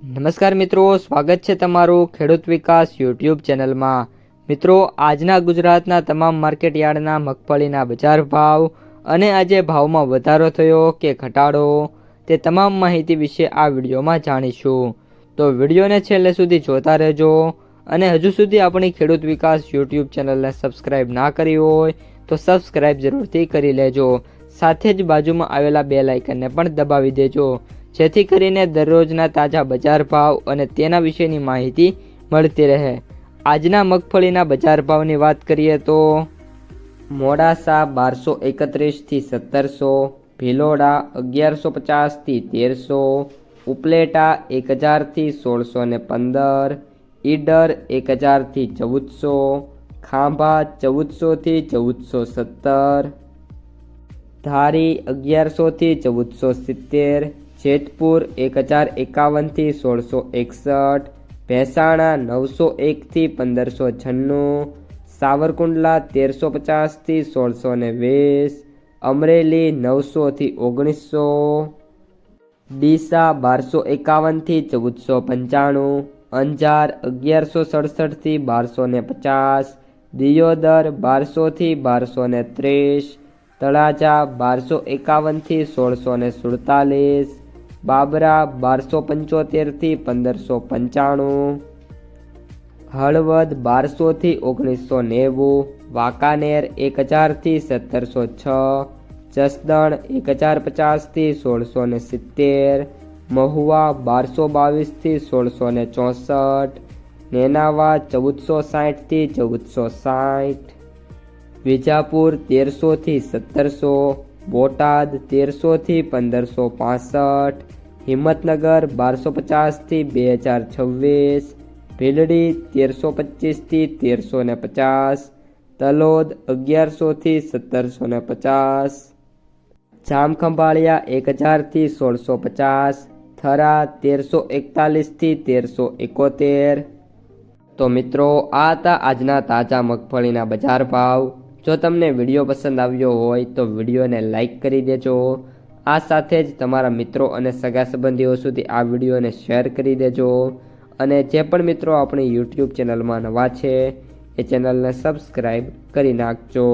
નમસ્કાર મિત્રો, સ્વાગત છે તમારું ખેડૂત વિકાસ યુટ્યુબ ચેનલમાં। મિત્રો, આજના ગુજરાતના તમામ માર્કેટ યાર્ડના મગફળીના બજાર ભાવ અને આજે ભાવમાં વધારો થયો કે ઘટાડો તે તમામ માહિતી વિશે આ વિડીયોમાં જાણીશું। તો વિડીયોને છેલ્લે સુધી જોતા રહેજો અને હજુ સુધી આપણી ખેડૂત વિકાસ યુટ્યુબ ચેનલને સબસ્ક્રાઈબ ના કરી હોય તો સબસ્ક્રાઈબ જરૂરથી કરી લેજો। સાથે જ બાજુમાં આવેલા બેલ આઇકનને પણ દબાવી દેજો, જેથી કરીને દરરોજના તાજા બજાર ભાવ અને તેના વિશેની માહિતી મળતી રહે। આજના મગફળીના બજાર ભાવની વાત કરીએ તો મોડાસા 1231 થી 1700, ભિલોડા 1150 થી 1300, ઉપલેટા 1000 થી 1615, ઈડર 1000 થી 1400, ખાંભા 1400 થી 1417, ધારી 1100 થી 1470, જેતપુર 1051 થી 1661, ભેંસાણા 901 થી 1596, સાવરકુંડલા 1350 થી 1620, અમરેલી 900 થી 1900, ડીસા 1251 થી 1495, અંજાર 1167 થી 1250, દિયોદર 1200 થી 1230, તળાજા 1251 થી 1647, બાબરા 1275 થી 1595, હળવદ 1200 થી 1990, વાંકાનેર 1000 થી 1706, જસદણ 1050 થી 1670, મહુવા 1222 થી 1664, નેનાવા 1460 થી 1460, વિજાપુર 1300 થી 1700, બોટાદ 1300 થી 1565, હિંમતનગર 1250 થી 2026, ભીલડી 1325 થી 1350, તલોદ 1100 થી 1750, જામખંભાળિયા 1000 થી 1650, થરા 1341 થી 1371। તો મિત્રો, આ હતા આજના તાજા મગફળીના બજાર ભાવ। જો તમને વિડીયો પસંદ આવ્યો હોય તો વિડીયોને લાઈક કરી દેજો। આ સાથે જ તમારા મિત્રો અને સગા સંબંધીઓ સુધી આ વિડીયોને શેર કરી દેજો અને જે પણ મિત્રો આપણી યુટ્યુબ ચેનલમાં નવા છે એ ચેનલને સબસ્ક્રાઈબ કરી નાખજો।